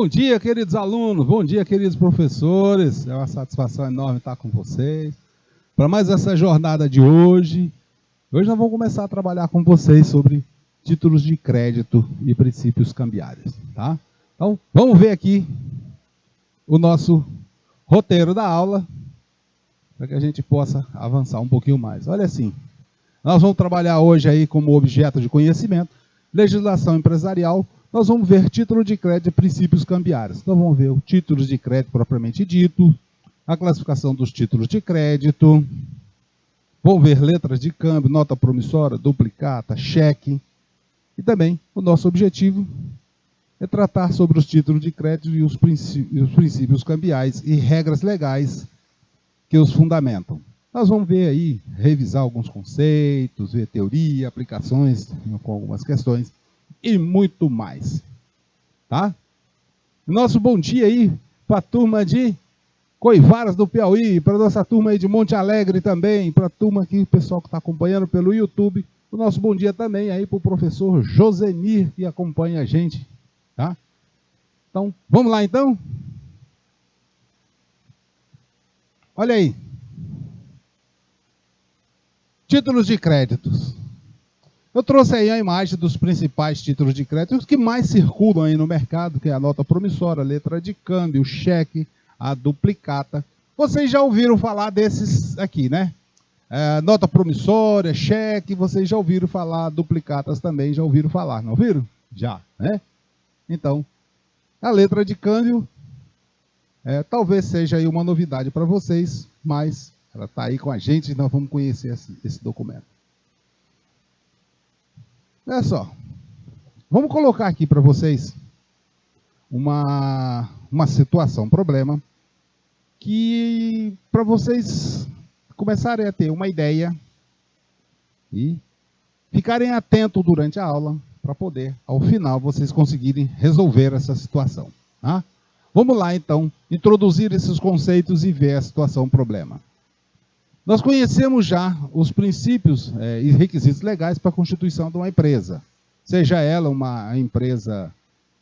Bom dia, queridos alunos, bom dia, queridos professores. É uma satisfação enorme estar com vocês para mais essa jornada de hoje. Hoje nós vamos começar a trabalhar com vocês sobre títulos de crédito e princípios cambiários, tá? Então, vamos ver aqui o nosso roteiro da aula para que a gente possa avançar um pouquinho mais. Olha assim, nós vamos trabalhar hoje aí como objeto de conhecimento, legislação empresarial. Nós vamos ver título de crédito e princípios cambiários. Então vamos ver o títulos de crédito propriamente dito, a classificação dos títulos de crédito, vamos ver letras de câmbio, nota promissória, duplicata, cheque. E também o nosso objetivo é tratar sobre os títulos de crédito e os princípios cambiais e regras legais que os fundamentam. Nós vamos ver aí, revisar alguns conceitos, ver teoria, aplicações com algumas questões e muito mais, tá? Nosso bom dia aí para a turma de Coivaras do Piauí, para a nossa turma aí de Monte Alegre também, para a turma aqui, o pessoal que está acompanhando pelo YouTube. O nosso bom dia também aí para o professor Josenir, que acompanha a gente, tá? Então, vamos lá então? Olha aí. Títulos de créditos. Eu trouxe aí a imagem dos principais títulos de crédito, os que mais circulam aí no mercado, que é a nota promissória, a letra de câmbio, o cheque, a duplicata. Vocês já ouviram falar desses aqui, né? Nota promissória, cheque, vocês já ouviram falar, duplicatas também já ouviram falar, não ouviram? Já, né? Então, a letra de câmbio, talvez seja aí uma novidade para vocês, mas ela está aí com a gente e nós vamos conhecer esse documento. Olha só, vamos colocar aqui para vocês uma situação, um problema, que para vocês começarem a ter uma ideia e ficarem atentos durante a aula para poder, ao final, vocês conseguirem resolver essa situação. Tá? Vamos lá, então, introduzir esses conceitos e ver a situação, o problema. Nós conhecemos já os princípios e requisitos legais para a constituição de uma empresa, seja ela uma empresa,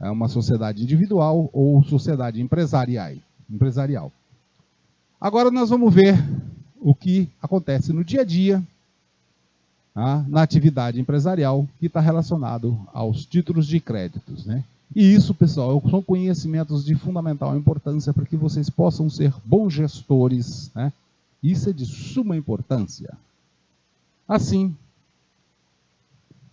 uma sociedade individual ou sociedade empresarial. Agora nós vamos ver o que acontece no dia a dia, na atividade empresarial, que está relacionado aos títulos de créditos, né? E isso, pessoal, são conhecimentos de fundamental importância para que vocês possam ser bons gestores, né? Isso é de suma importância. Assim,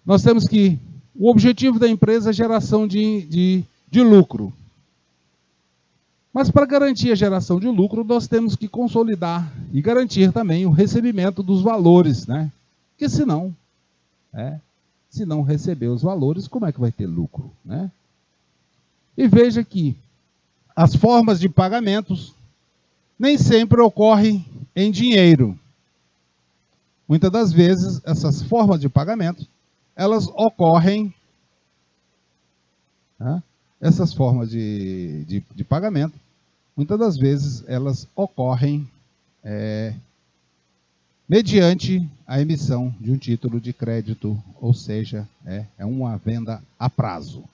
nós temos que o objetivo da empresa é a geração de lucro. Mas para garantir a geração de lucro, nós temos que consolidar e garantir também o recebimento dos valores, né? Porque senão, se não receber os valores, como é que vai ter lucro, né? E veja que as formas de pagamentos nem sempre ocorrem em dinheiro. Muitas das vezes, essas formas de pagamento, elas ocorrem, essas formas de pagamento, muitas das vezes, elas ocorrem mediante a emissão de um título de crédito, ou seja, é uma venda a prazo.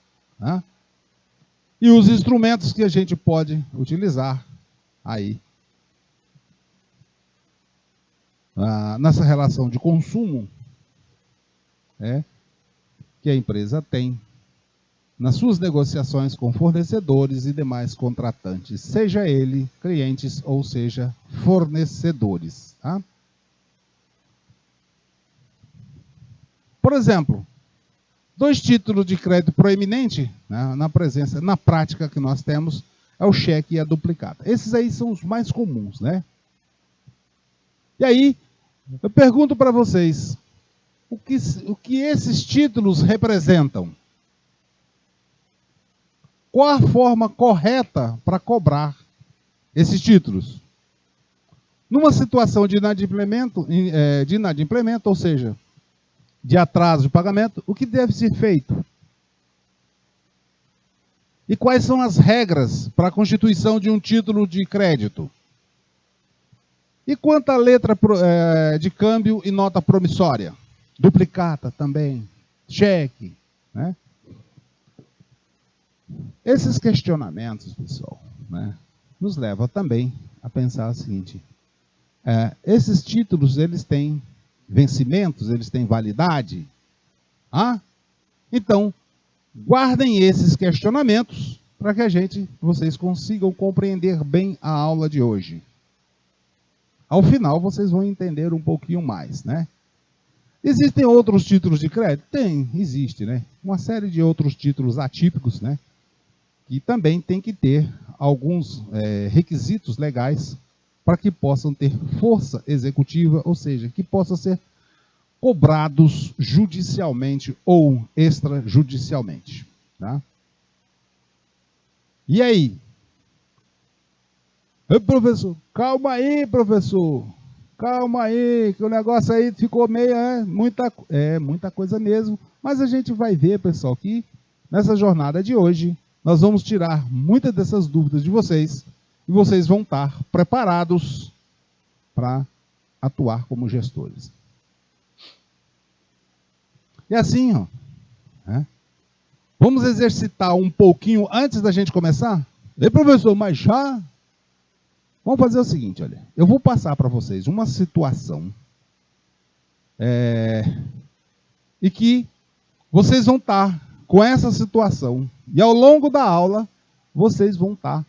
E os instrumentos que a gente pode utilizar aí, nessa relação de consumo que a empresa tem nas suas negociações com fornecedores e demais contratantes, seja ele clientes ou seja fornecedores. Por exemplo, 2 títulos de crédito proeminente, né, na prática que nós temos, é o cheque e a duplicata. Esses aí são os mais comuns, né? E aí, eu pergunto para vocês, o que esses títulos representam? Qual a forma correta para cobrar esses títulos? Numa situação de inadimplemento, ou seja, de atraso de pagamento, o que deve ser feito? E quais são as regras para a constituição de um título de crédito? E quanto à letra de câmbio e nota promissória? Duplicata também, cheque, né? Esses questionamentos, pessoal, né, nos levam também a pensar o seguinte: esses títulos, eles têm vencimentos, eles têm validade? Então, guardem esses questionamentos para que vocês consigam compreender bem a aula de hoje. Ao final, vocês vão entender um pouquinho mais, né? Existem outros títulos de crédito? Existe, né? Uma série de outros títulos atípicos, né? Que também tem que ter alguns requisitos legais para que possam ter força executiva, ou seja, que possam ser cobrados judicialmente ou extrajudicialmente. Tá? E aí? Professor, calma aí, professor. Calma aí, que o negócio aí ficou meio... muita coisa mesmo. Mas a gente vai ver, pessoal, que nessa jornada de hoje, nós vamos tirar muitas dessas dúvidas de vocês e vocês vão estar preparados para atuar como gestores. E assim, vamos exercitar um pouquinho antes da gente começar? Professor, mas já? Vamos fazer o seguinte, olha. Eu vou passar para vocês uma situação e que vocês vão estar com essa situação e ao longo da aula vocês vão estar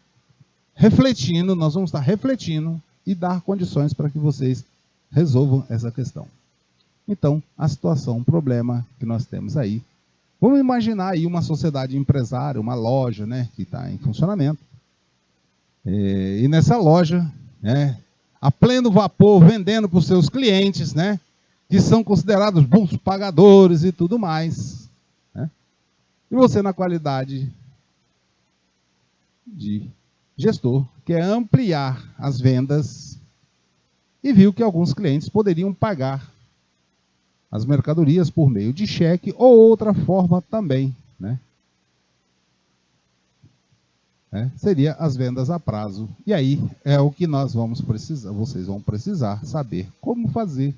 refletindo, nós vamos estar refletindo e dar condições para que vocês resolvam essa questão. Então, a situação, um problema que nós temos aí, vamos imaginar aí uma sociedade empresária, uma loja, né, que está em funcionamento. E nessa loja, né, a pleno vapor, vendendo para os seus clientes, né, que são considerados bons pagadores e tudo mais. Né? E você, na qualidade de gestor, quer ampliar as vendas e viu que alguns clientes poderiam pagar as mercadorias por meio de cheque ou outra forma também, né? Seria as vendas a prazo. E aí é o que nós vamos precisar, vocês vão precisar saber como fazer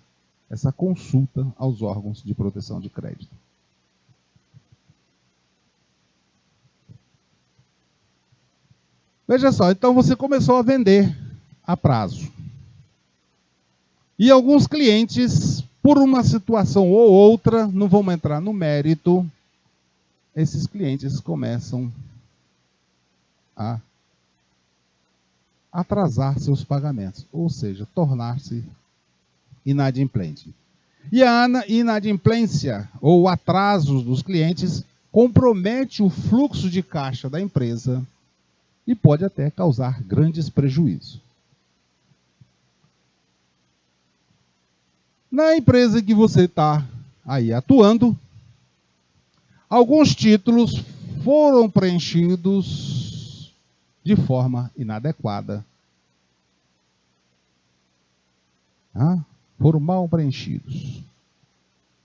essa consulta aos órgãos de proteção de crédito. Veja só, então você começou a vender a prazo. E alguns clientes, por uma situação ou outra, não vamos entrar no mérito, esses clientes começam a atrasar seus pagamentos, ou seja, tornar-se inadimplente. E a inadimplência ou atrasos dos clientes compromete o fluxo de caixa da empresa e pode até causar grandes prejuízos. Na empresa que você está aí atuando, alguns títulos foram preenchidos de forma inadequada. Foram mal preenchidos.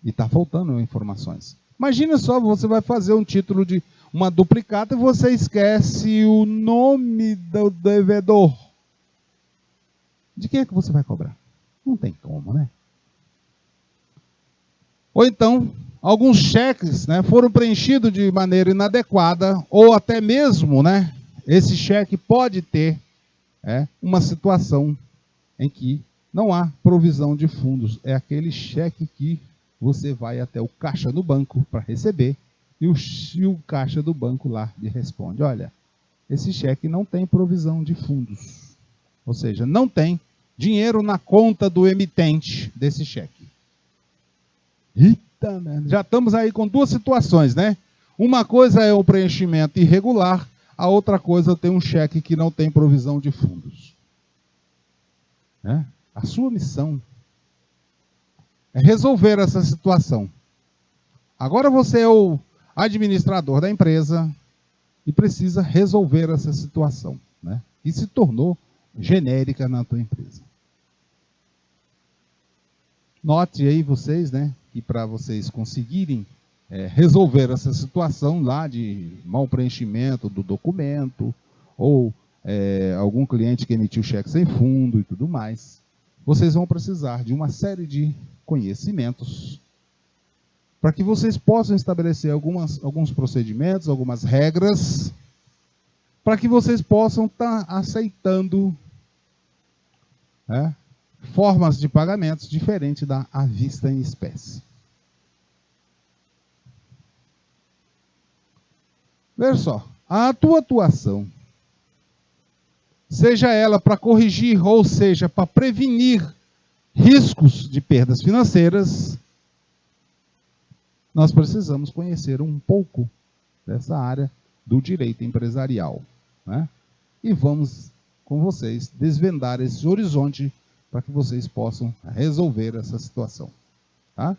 E está faltando informações. Imagina só, você vai fazer um título de uma duplicata e você esquece o nome do devedor. De quem é que você vai cobrar? Não tem como, né? Ou então, alguns cheques, né, foram preenchidos de maneira inadequada, ou até mesmo, né, esse cheque pode ter uma situação em que não há provisão de fundos. É aquele cheque que você vai até o caixa do banco para receber e o caixa do banco lá lhe responde: olha, esse cheque não tem provisão de fundos. Ou seja, não tem dinheiro na conta do emitente desse cheque. Eita, já estamos aí com duas situações, né? Uma coisa é o preenchimento irregular, a outra coisa tem um cheque que não tem provisão de fundos. A sua missão é resolver essa situação. Agora você é o administrador da empresa e precisa resolver essa situação, né? Que se tornou genérica na tua empresa. Note aí vocês, né, que para vocês conseguirem resolver essa situação lá de mau preenchimento do documento, ou algum cliente que emitiu cheque sem fundo e tudo mais, vocês vão precisar de uma série de conhecimentos para que vocês possam estabelecer alguns procedimentos, algumas regras para que vocês possam estar aceitando formas de pagamentos diferentes da à vista em espécie. Veja só, a tua atuação, seja ela para corrigir ou seja para prevenir riscos de perdas financeiras, nós precisamos conhecer um pouco dessa área do direito empresarial, né? E vamos com vocês desvendar esse horizonte para que vocês possam resolver essa situação, tá?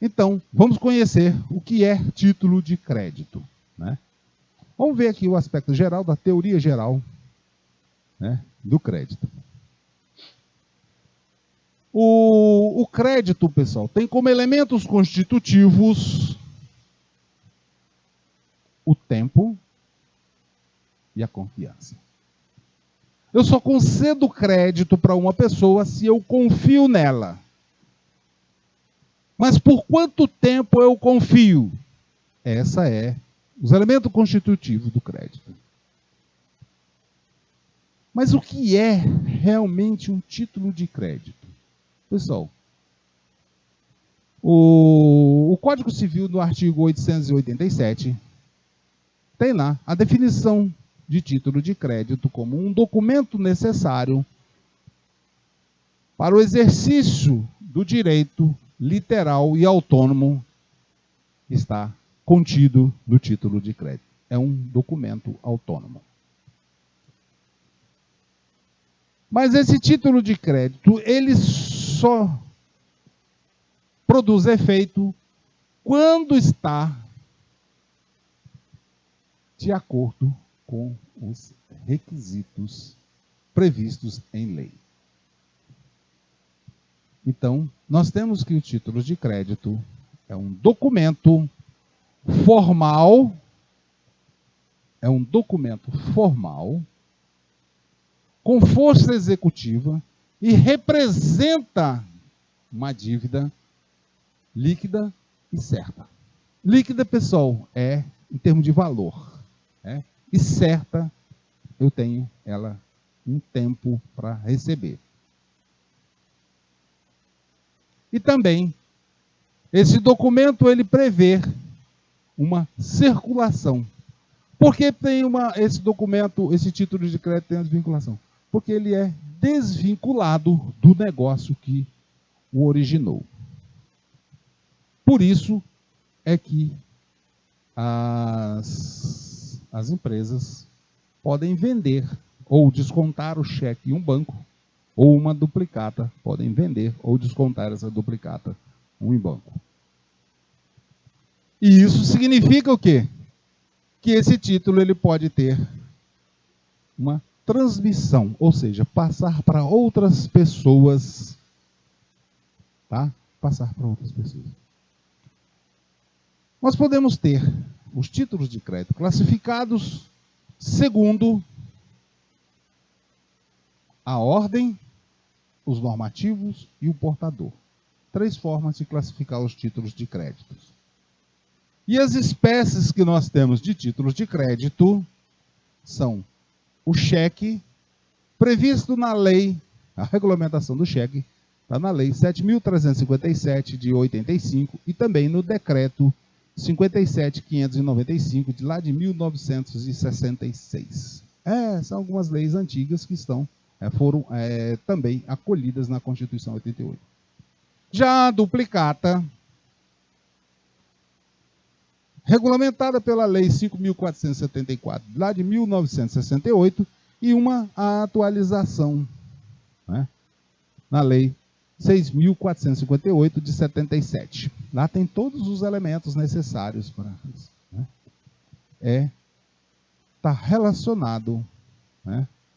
Então, vamos conhecer o que é título de crédito, né? Vamos ver aqui o aspecto geral da teoria geral, né, do crédito. O crédito, pessoal, tem como elementos constitutivos o tempo e a confiança. Eu só concedo crédito para uma pessoa se eu confio nela. Mas por quanto tempo eu confio? Essa é os elementos constitutivos do crédito. Mas o que é realmente um título de crédito? Pessoal, o Código Civil, no artigo 887, tem lá a definição de título de crédito como um documento necessário para o exercício do direito literal e autônomo que está contido no título de crédito. É um documento autônomo. Mas esse título de crédito, ele só produz efeito quando está de acordo com os requisitos previstos em lei. Então, nós temos que o título de crédito é um documento formal, com força executiva e representa uma dívida líquida e certa. Líquida, pessoal, é em termos de valor, e certa, eu tenho ela um tempo para receber. E também, esse documento, ele prevê uma circulação. Por que tem esse documento, esse título de crédito tem a desvinculação? Porque ele é desvinculado do negócio que o originou. Por isso é que as empresas podem vender ou descontar o cheque em um banco, ou uma duplicata, podem vender ou descontar essa duplicata em banco. E isso significa o quê? Que esse título ele pode ter uma transmissão, ou seja, passar para outras pessoas, tá? Passar para outras pessoas. Nós podemos ter os títulos de crédito classificados segundo a ordem, os normativos e o portador. 3 formas de classificar os títulos de crédito. E as espécies que nós temos de títulos de crédito são o cheque, previsto na lei, a regulamentação do cheque, está na lei 7.357 de 85 e também no decreto 57.595 de lá de 1966. São algumas leis antigas que foram também acolhidas na Constituição 88. Já a duplicata, regulamentada pela Lei 5.474, lá de 1968, e uma atualização, na Lei 6.458, de 77. Lá tem todos os elementos necessários para isso. Está relacionado,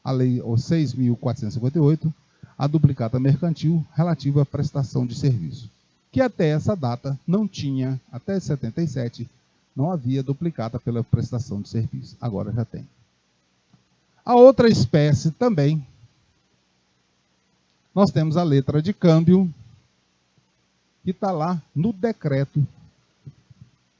a Lei 6.458, a duplicata mercantil relativa à prestação de serviço, que até essa data não tinha, até 77, não havia duplicata pela prestação de serviço. Agora já tem. A outra espécie também, nós temos a letra de câmbio, que está lá no decreto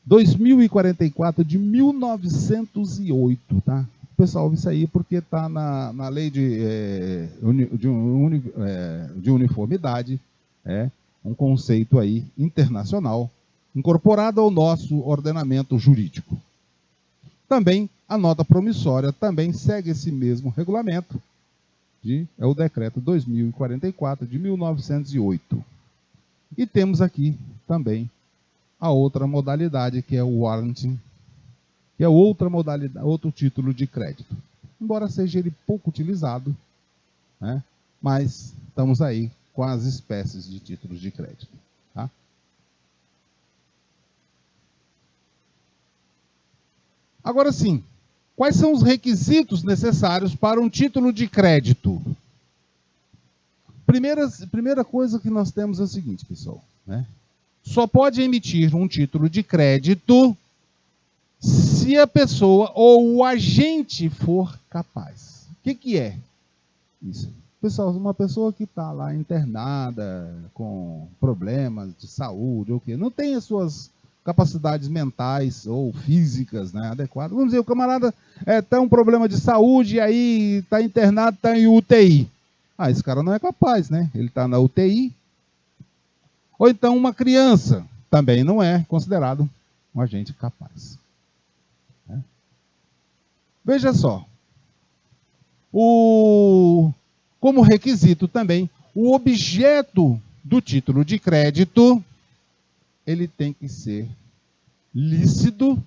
2044 de 1908, tá? Pessoal, isso aí porque está na lei de uniformidade, um conceito aí internacional, incorporado ao nosso ordenamento jurídico. Também a nota promissória também segue esse mesmo regulamento, é o decreto 2044 de 1908. E temos aqui também a outra modalidade, que é o warranty, que é outra modalidade, outro título de crédito. Embora seja ele pouco utilizado, né, mas estamos aí com as espécies de títulos de crédito. Tá? Agora sim, quais são os requisitos necessários para um título de crédito? Primeira coisa que nós temos é o seguinte, pessoal, né? Só pode emitir um título de crédito se a pessoa ou o agente for capaz. O que é isso? Pessoal, uma pessoa que está lá internada, com problemas de saúde, ou não tem as suas capacidades mentais ou físicas, né, adequadas. Vamos dizer, o camarada tem um problema de saúde e aí está internado, está em UTI. Esse cara não é capaz, né? Ele está na UTI. Ou então uma criança também não é considerado um agente capaz. Veja só, como requisito também, o objeto do título de crédito, ele tem que ser lícito,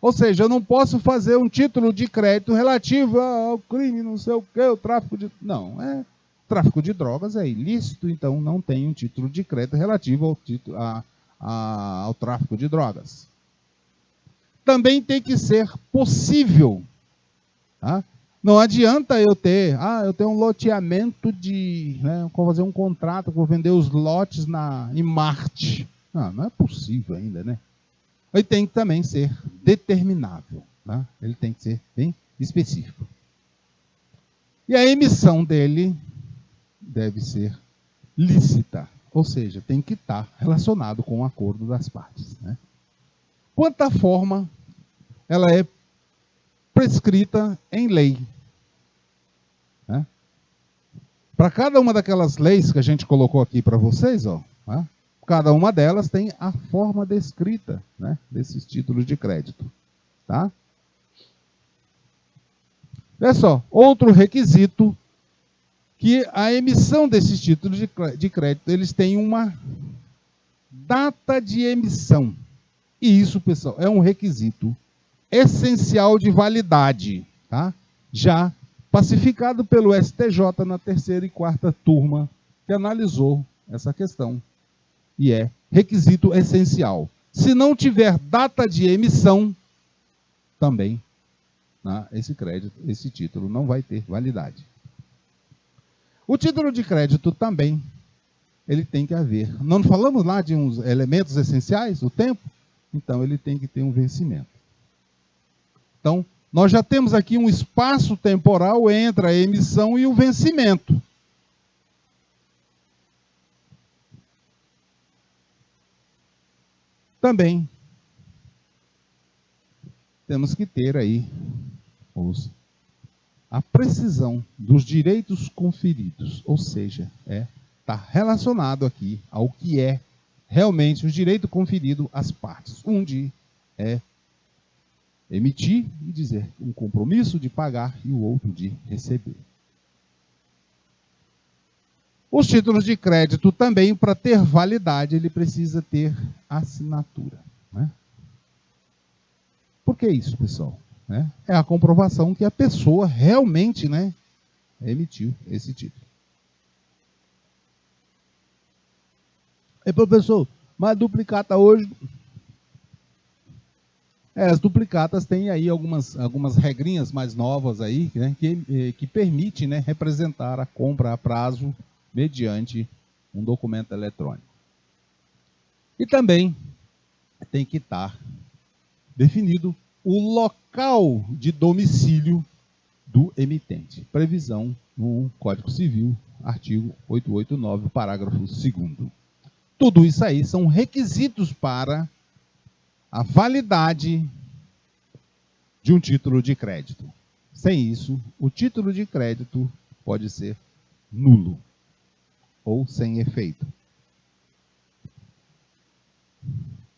ou seja, eu não posso fazer um título de crédito relativo ao crime, não sei o que, o tráfico de... Não, tráfico de drogas é ilícito, então não tem um título de crédito relativo ao tráfico de drogas. Também tem que ser possível. Tá? Não adianta eu tenho um loteamento vou fazer um contrato, vou vender os lotes em Marte. Não é possível ainda, né? Ele tem que também ser determinável. Tá? Ele tem que ser bem específico. E a emissão dele deve ser lícita, ou seja, tem que estar relacionado com o acordo das partes. Né? Quanto à forma, ela é prescrita em lei. Né? Para cada uma daquelas leis que a gente colocou aqui para vocês, né? Cada uma delas tem a forma descrita, né, desses títulos de crédito. Tá? Olha só, outro requisito, que a emissão desses títulos de crédito, eles têm uma data de emissão. E isso, pessoal, é um requisito essencial de validade, tá? Já pacificado pelo STJ na 3ª e 4ª turma, que analisou essa questão. E é requisito essencial. Se não tiver data de emissão, também, né, esse título não vai ter validade. O título de crédito também, ele tem que haver. Não falamos lá de uns elementos essenciais, o tempo? Então, ele tem que ter um vencimento. Então, nós já temos aqui um espaço temporal entre a emissão e o vencimento. Também temos que ter aí a precisão dos direitos conferidos, ou seja, está relacionado aqui ao que é realmente o direito conferido às partes. Um de emitir e dizer um compromisso de pagar e o outro de receber. Os títulos de crédito também, para ter validade, ele precisa ter assinatura. Né? Por que isso, pessoal? É a comprovação que a pessoa realmente, né, emitiu esse título. Professor, mas a duplicata hoje... as duplicatas têm aí algumas regrinhas mais novas aí, né, que permite, né, representar a compra a prazo mediante um documento eletrônico. E também tem que estar definido o local de domicílio do emitente. Previsão no Código Civil, artigo 889, parágrafo 2º. Tudo isso aí são requisitos para a validade de um título de crédito. Sem isso, o título de crédito pode ser nulo ou sem efeito.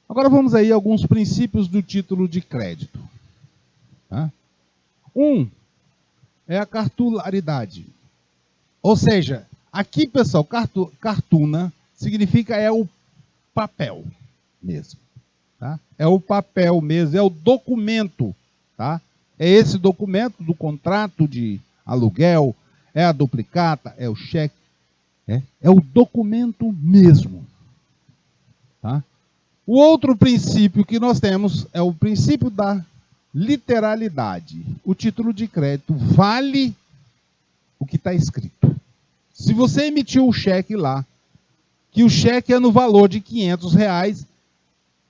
Agora vamos aí a alguns princípios do título de crédito. Um é a cartularidade. Ou seja, aqui, pessoal, cartuna significa é o papel mesmo. Tá? É o papel mesmo, é o documento. Tá? É esse documento do contrato de aluguel, é a duplicata, é o cheque. É o documento mesmo. Tá? O outro princípio que nós temos é o princípio da literalidade. O título de crédito vale o que está escrito. Se você emitiu o cheque lá, que o cheque é no valor de R$500,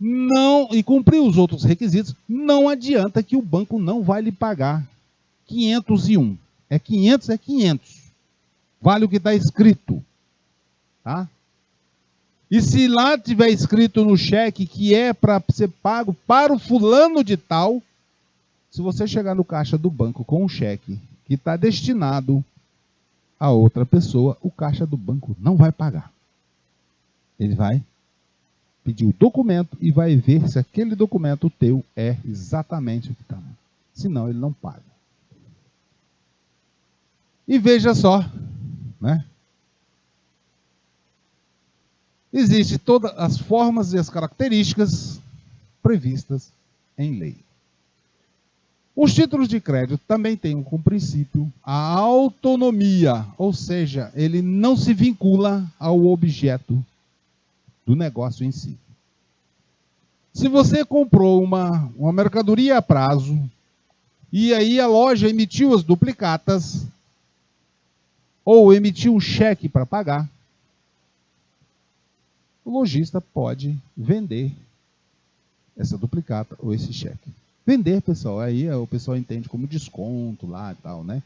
não, e cumprir os outros requisitos, não adianta que o banco não vai lhe pagar 501. É 500, é 500. Vale o que está escrito. Tá? E se lá tiver escrito no cheque que é para ser pago para o fulano de tal, se você chegar no caixa do banco com um cheque que está destinado a outra pessoa, o caixa do banco não vai pagar. Ele vai pedir o documento e vai ver se aquele documento teu é exatamente o que está. Senão ele não paga. E veja só, né? Existem todas as formas e as características previstas em lei. Os títulos de crédito também têm como princípio a autonomia, ou seja, ele não se vincula ao objeto do negócio em si. Se você comprou uma mercadoria a prazo e aí a loja emitiu as duplicatas ou emitiu um cheque para pagar, o lojista pode vender essa duplicata ou esse cheque. Vender, pessoal, aí o pessoal entende como desconto lá e tal, né?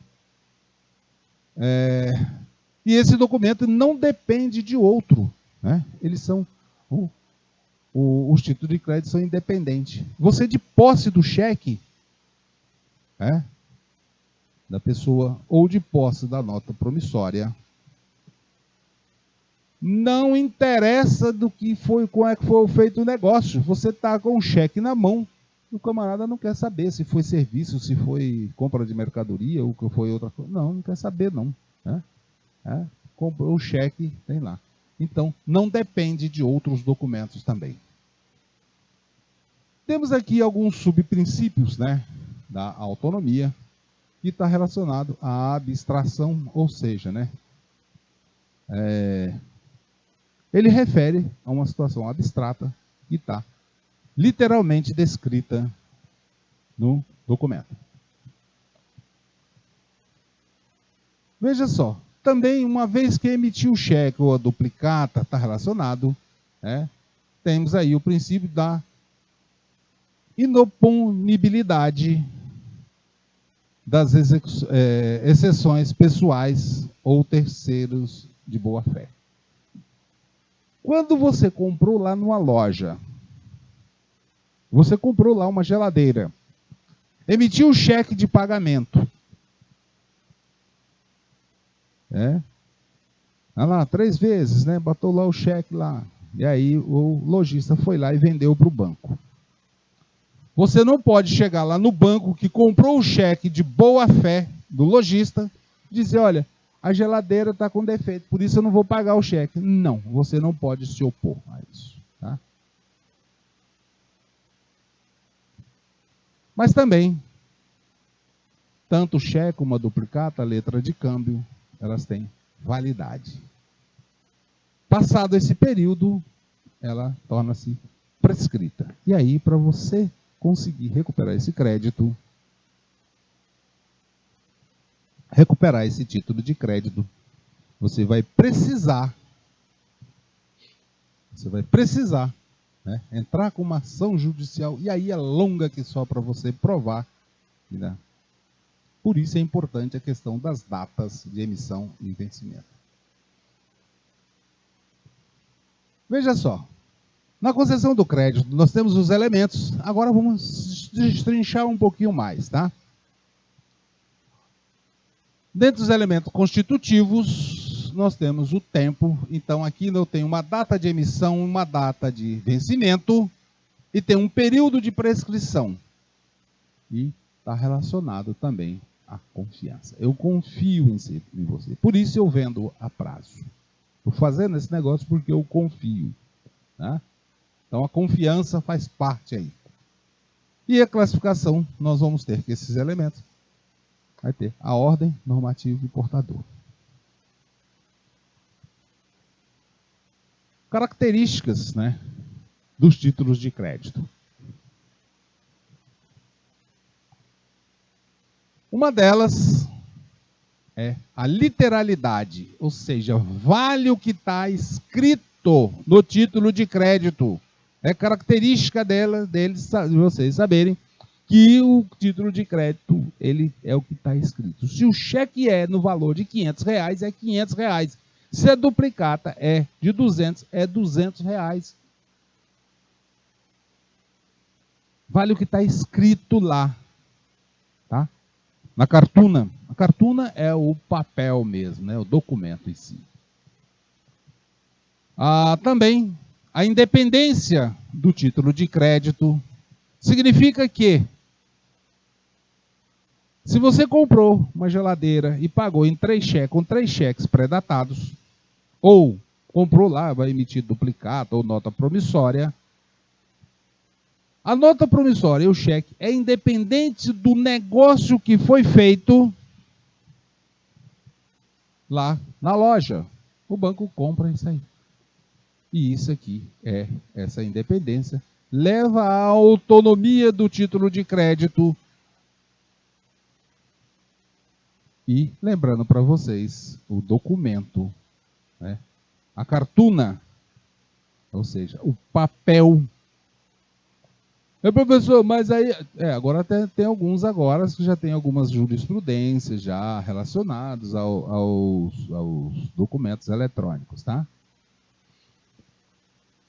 E esse documento não depende de outro, né? Eles são, os títulos de crédito são independentes. Você de posse do cheque, da pessoa, ou de posse da nota promissória, não interessa do que foi, como é que foi feito o negócio. Você está com um cheque na mão, o camarada não quer saber se foi serviço, se foi compra de mercadoria ou que foi outra coisa. Não quer saber não. Comprou o cheque, tem lá. Então, não depende de outros documentos também. Temos aqui alguns subprincípios, né, da autonomia, que está relacionado à abstração, ou seja, né, ele refere a uma situação abstrata que está literalmente descrita no documento. Veja só, também uma vez que emitiu o cheque ou a duplicata está relacionado, temos aí o princípio da inoponibilidade das exceções pessoais ou terceiros de boa fé. Quando você comprou lá numa loja, você comprou lá uma geladeira, emitiu o cheque de pagamento. Lá, 3 vezes, né? Botou lá o cheque lá. E aí o lojista foi lá e vendeu para o banco. Você não pode chegar lá no banco que comprou o cheque de boa fé do lojista e dizer, olha, a geladeira está com defeito, por isso eu não vou pagar o cheque. Não, você não pode se opor a isso. Tá? Mas também, tanto o cheque como a duplicata, a letra de câmbio, elas têm validade. Passado esse período, ela torna-se prescrita. E aí, para você conseguir recuperar esse crédito, recuperar esse título de crédito, você vai precisar, né, entrar com uma ação judicial, e aí é longa que só para você provar. Né? Por isso é importante a questão das datas de emissão e vencimento. Veja só, na concessão do crédito nós temos os elementos, agora vamos destrinchar um pouquinho mais, tá? Dentro dos elementos constitutivos, nós temos o tempo, então aqui eu tenho uma data de emissão, uma data de vencimento e tem um período de prescrição. E está relacionado também à confiança. Eu confio em você, por isso eu vendo a prazo. Estou fazendo esse negócio porque eu confio, tá? Então a confiança faz parte aí. E a classificação, nós vamos ter que esses elementos, vai ter a ordem, normativo e portador. Características, né, dos títulos de crédito. Uma delas é a literalidade, ou seja, vale o que está escrito no título de crédito. É característica deles, vocês saberem que o título de crédito, ele é o que está escrito. Se o cheque é no valor de R$500, é R$500. Se é duplicata, é de 200, é R$200. Vale o que está escrito lá, tá? Na cartuna. A cartuna é o papel mesmo, né? O documento em si. Também a independência do título de crédito significa que se você comprou uma geladeira e pagou em 3 cheques, com 3 cheques pré-datados, ou comprou lá, vai emitir duplicata ou nota promissória, a nota promissória e o cheque é independente do negócio que foi feito lá na loja. O banco compra isso aí. E isso aqui é essa independência. Leva à autonomia do título de crédito. E lembrando para vocês, o documento, né? A cartuna, ou seja, o papel. Professor, mas aí, agora tem alguns agora que já tem algumas jurisprudências já relacionadas aos documentos eletrônicos, tá?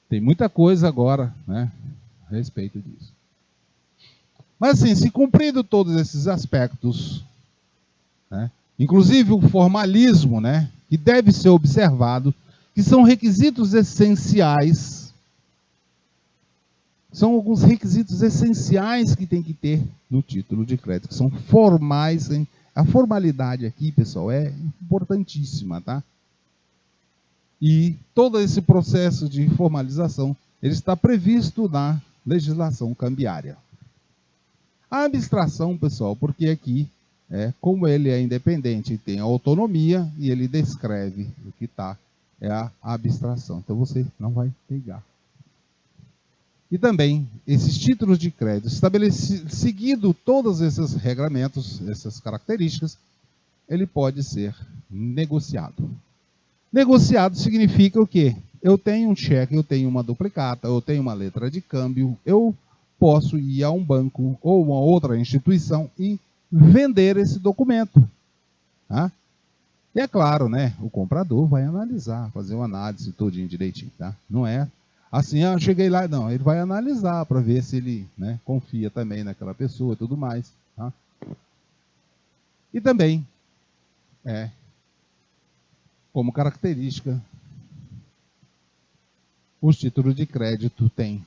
Tem muita coisa agora, né, a respeito disso. Mas assim, se cumprido todos esses aspectos, né, inclusive o formalismo, né, que deve ser observado, que são requisitos essenciais, são alguns requisitos essenciais que tem que ter no título de crédito, que são formais, hein? A formalidade aqui, pessoal, é importantíssima, tá? E todo esse processo de formalização, ele está previsto na legislação cambiária. A abstração, pessoal, porque aqui, como ele é independente e tem autonomia, e ele descreve o que está, é a abstração. Então você não vai pegar. E também, esses títulos de crédito, seguido todos esses regramentos, essas características, ele pode ser negociado. Negociado significa o quê? Eu tenho um cheque, eu tenho uma duplicata, eu tenho uma letra de câmbio, eu posso ir a um banco ou uma outra instituição e vender esse documento. Tá? E é claro, né? O comprador vai analisar, fazer uma análise todinho direitinho, tá? Não é assim, eu cheguei lá, não. Ele vai analisar para ver se ele, né, confia também naquela pessoa e tudo mais. Tá? E também, como característica, os títulos de crédito têm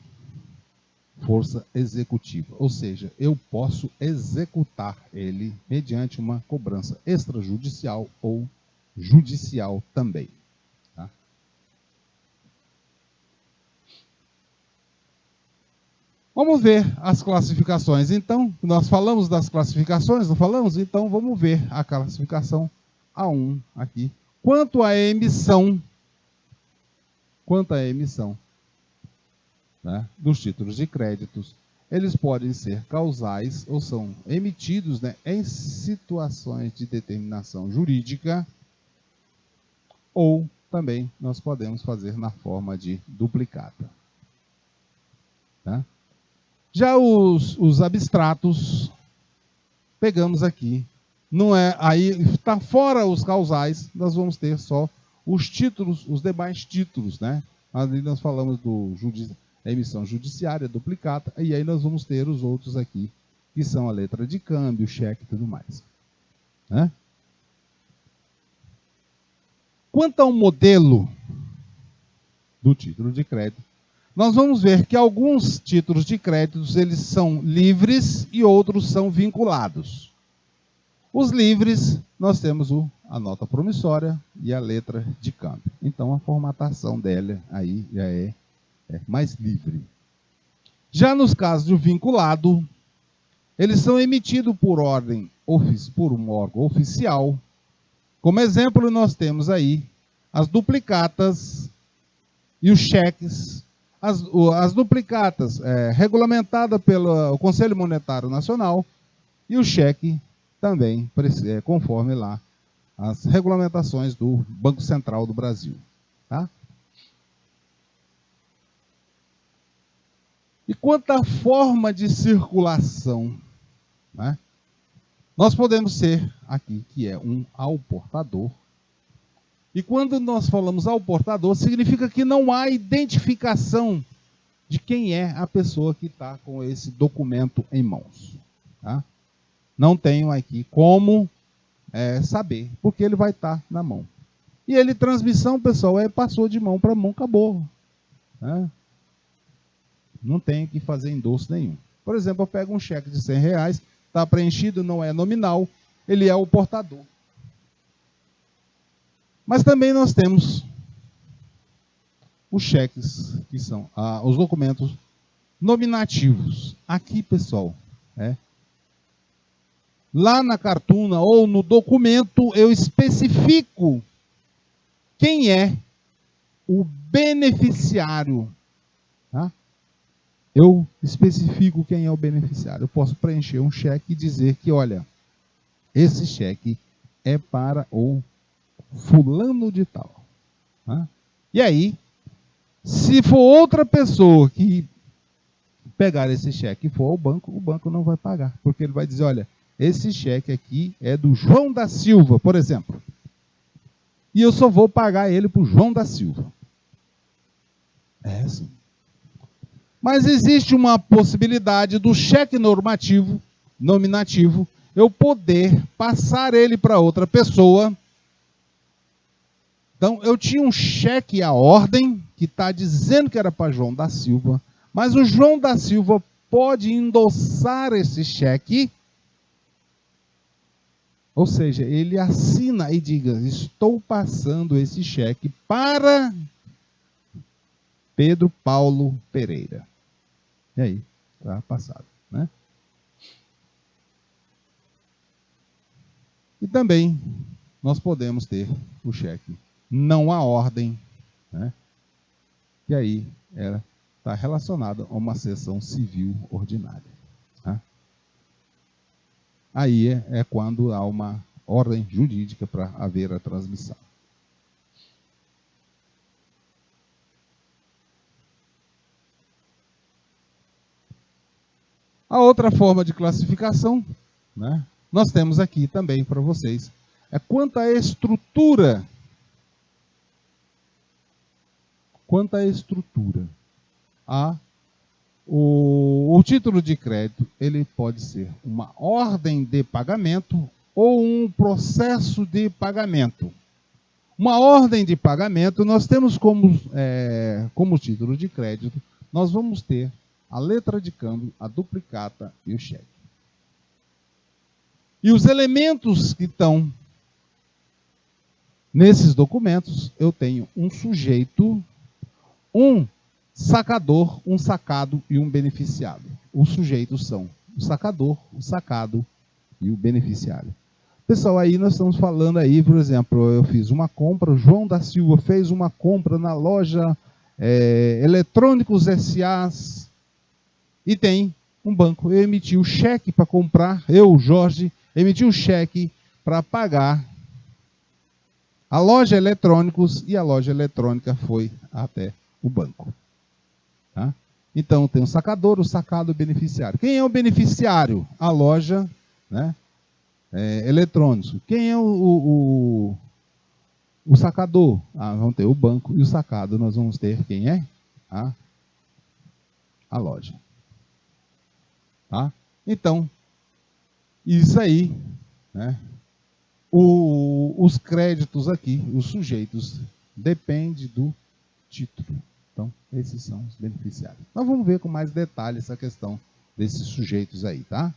força executiva, ou seja, eu posso executar ele mediante uma cobrança extrajudicial ou judicial também. Tá? Vamos ver as classificações. Então, nós falamos das classificações, não falamos? Então, vamos ver a classificação A1 aqui. Quanto à emissão, né, dos títulos de créditos, eles podem ser causais ou são emitidos, né, em situações de determinação jurídica, ou também nós podemos fazer na forma de duplicata. Tá? Já os abstratos, pegamos aqui. Não é, aí está fora os causais, nós vamos ter só os títulos, os demais títulos, né? Ali nós falamos da emissão judiciária, duplicata, e aí nós vamos ter os outros aqui, que são a letra de câmbio, cheque e tudo mais. Né? Quanto ao modelo do título de crédito, nós vamos ver que alguns títulos de créditos eles são livres e outros são vinculados. Os livres, nós temos a nota promissória e a letra de câmbio. Então, a formatação dela aí já é mais livre. Já nos casos do vinculado, eles são emitidos por um órgão oficial. Como exemplo, nós temos aí as duplicatas e os cheques. As duplicatas regulamentadas pelo Conselho Monetário Nacional e o cheque também, conforme lá as regulamentações do Banco Central do Brasil. Tá? E quanto à forma de circulação, né, nós podemos ser aqui, que é um auportador. E quando nós falamos auportador, significa que não há identificação de quem é a pessoa que está com esse documento em mãos. Tá? Não tenho aqui como saber, porque ele vai estar na mão. E ele, transmissão, pessoal, passou de mão para mão, acabou. Né? Não tem que fazer endosso nenhum. Por exemplo, eu pego um cheque de R$100, está preenchido, não é nominal, ele é o portador. Mas também nós temos os cheques, que são os documentos nominativos. Aqui, pessoal, lá na cartuna ou no documento, eu especifico quem é o beneficiário. Tá? Eu especifico quem é o beneficiário. Eu posso preencher um cheque e dizer que, olha, esse cheque é para o fulano de tal. Tá? E aí, se for outra pessoa que pegar esse cheque e for ao banco, o banco não vai pagar. Porque ele vai dizer, olha, esse cheque aqui é do João da Silva, por exemplo. E eu só vou pagar ele para o João da Silva. É assim. Mas existe uma possibilidade do cheque nominativo, eu poder passar ele para outra pessoa. Então, eu tinha um cheque à ordem, que está dizendo que era para João da Silva, mas o João da Silva pode endossar esse cheque, ou seja, ele assina e diga, estou passando esse cheque para Pedro Paulo Pereira. E aí, está passado. Né? E também, nós podemos ter o cheque não à ordem, né? E aí está relacionado a uma sessão civil ordinária. Tá? Aí é quando há uma ordem jurídica para haver a transmissão. A outra forma de classificação, né, nós temos aqui também para vocês, quanto à estrutura. O título de crédito ele pode ser uma ordem de pagamento ou um processo de pagamento. Uma ordem de pagamento, nós temos como título de crédito, nós vamos ter a letra de câmbio, a duplicata e o cheque. E os elementos que estão nesses documentos, eu tenho um sujeito, um sacador, um sacado e um beneficiário. Os sujeitos são o sacador, o sacado e o beneficiário. Pessoal, aí nós estamos falando aí, por exemplo, eu fiz uma compra, o João da Silva fez uma compra na loja Eletrônicos S.A. e tem um banco. Eu emiti o cheque para comprar, Jorge, emiti um cheque para pagar a loja Eletrônicos e a loja eletrônica foi até o banco. Tá? Então, tem o sacador, o sacado e o beneficiário. Quem é o beneficiário? A loja, né, Eletrônicos. Quem é o o sacador, vamos ter o banco, e o sacado nós vamos ter quem é? A loja. Tá? Então, isso aí, né? Os créditos aqui, os sujeitos, depende do título. Então, esses são os beneficiários. Nós vamos ver com mais detalhe essa questão desses sujeitos aí, tá?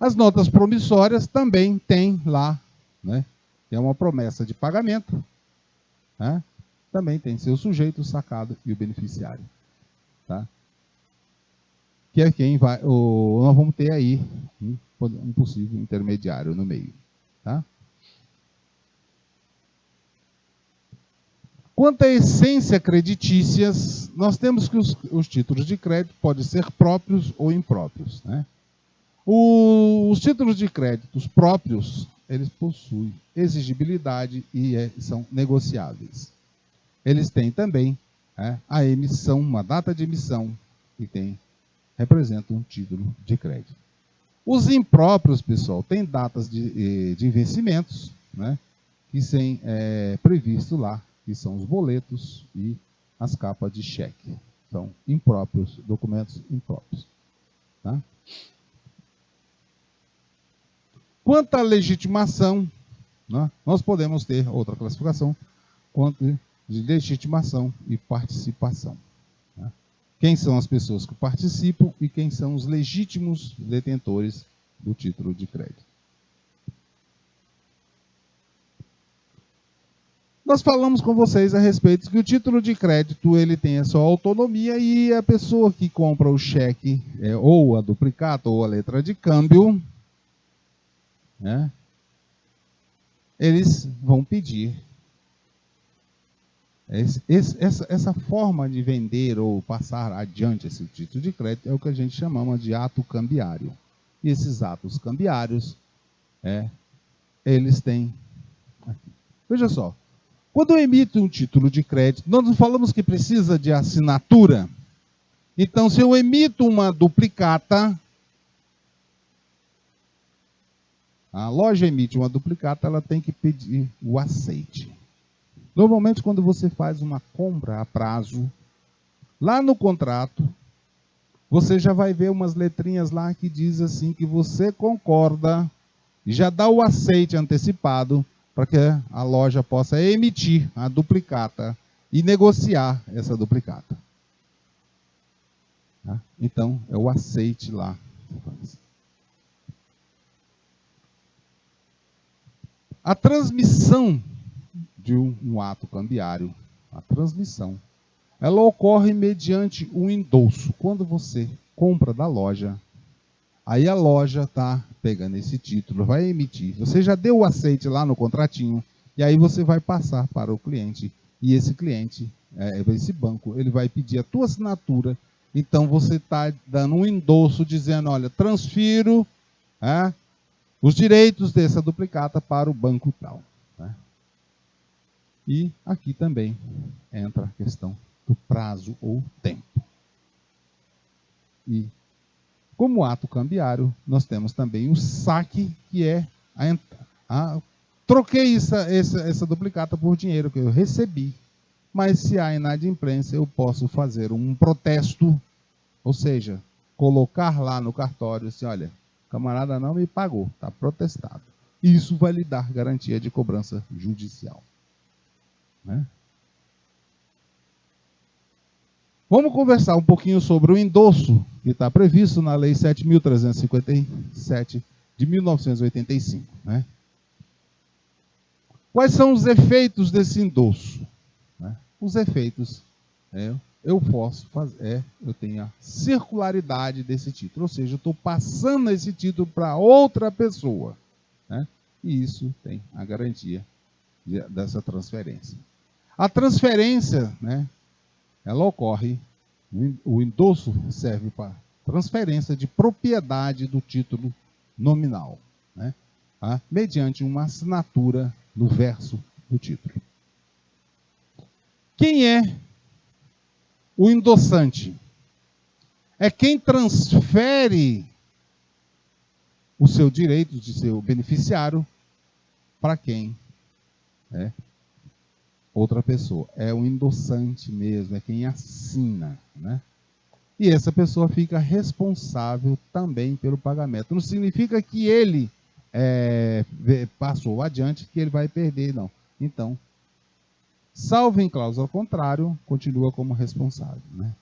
As notas promissórias também tem lá, né? Que é uma promessa de pagamento, né? Também tem seu sujeito, o sacado e o beneficiário, tá? Que é quem vai, nós vamos ter aí um possível intermediário no meio, tá? Quanto à essência creditícias, nós temos que os títulos de crédito podem ser próprios ou impróprios, né? Os títulos de créditos próprios, eles possuem exigibilidade e são negociáveis. Eles têm também a emissão, uma data de emissão, que representa um título de crédito. Os impróprios, pessoal, têm datas de vencimentos, né, que são previstos lá, que são os boletos e as capas de cheque. São impróprios, documentos impróprios. Tá? Quanto à legitimação, né, nós podemos ter outra classificação quanto de legitimação e participação. Né? Quem são as pessoas que participam e quem são os legítimos detentores do título de crédito. Nós falamos com vocês a respeito que o título de crédito ele tem a sua autonomia e a pessoa que compra o cheque, ou a duplicata ou a letra de câmbio, né, eles vão pedir. Essa forma de vender ou passar adiante esse título de crédito é o que a gente chama de ato cambiário. E esses atos cambiários, eles têm... Veja só, quando eu emito um título de crédito, nós falamos que precisa de assinatura. Então, se eu emito uma duplicata, a loja emite uma duplicata, ela tem que pedir o aceite. Normalmente, quando você faz uma compra a prazo, lá no contrato, você já vai ver umas letrinhas lá que diz assim que você concorda e já dá o aceite antecipado para que a loja possa emitir a duplicata e negociar essa duplicata. Tá? Então, é o aceite lá. A transmissão de um ato cambiário, a transmissão, ela ocorre mediante um endosso. Quando você compra da loja, aí a loja está pegando esse título, vai emitir. Você já deu o aceite lá no contratinho, e aí você vai passar para o cliente. E esse cliente, esse banco, ele vai pedir a tua assinatura. Então você está dando um endosso dizendo, olha, transfiro os direitos dessa duplicata para o banco tal. Né? E aqui também entra a questão do prazo ou tempo. E como ato cambiário, nós temos também o saque, que é troquei essa duplicata por dinheiro que eu recebi, mas se há inadimplência, eu posso fazer um protesto, ou seja, colocar lá no cartório assim, olha, o camarada não me pagou, está protestado. Isso vai lhe dar garantia de cobrança judicial. Né? Vamos conversar um pouquinho sobre o endosso, que está previsto na Lei 7.357 de 1985. Né? Quais são os efeitos desse endosso? Né? Os efeitos, eu posso fazer, eu tenho a circularidade desse título, ou seja, eu estou passando esse título para outra pessoa. Né? E isso tem a garantia dessa transferência. A transferência, né, ela ocorre, o endosso serve para transferência de propriedade do título nominal, né, mediante uma assinatura no verso do título. Quem é o endossante? É quem transfere o seu direito de seu beneficiário para quem é outra pessoa. É o endossante mesmo, é quem assina, né? E essa pessoa fica responsável também pelo pagamento. Não significa que ele passou adiante, que ele vai perder, não. Então, salvo em cláusula contrário, continua como responsável, né?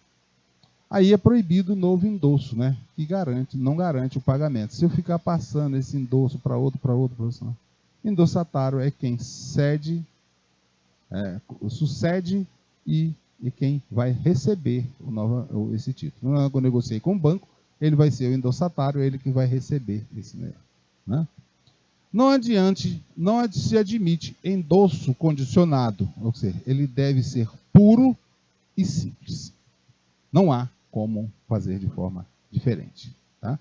Aí é proibido o novo endosso, né? Que não garante o pagamento. Se eu ficar passando esse endosso para outro, endossatário é quem cede, sucede e quem vai receber esse título. Quando eu negociei com o banco, ele vai ser o endossatário, ele que vai receber esse dinheiro, né? Não se admite endosso condicionado, ou seja, ele deve ser puro e simples. Não há como fazer de forma diferente, tá?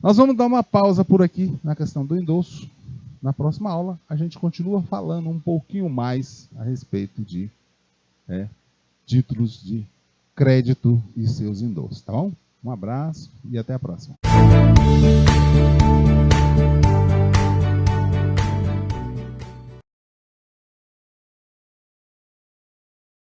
Nós vamos dar uma pausa por aqui na questão do endosso. Na próxima aula, a gente continua falando um pouquinho mais a respeito de títulos de crédito e seus endossos, tá bom? Um abraço e até a próxima.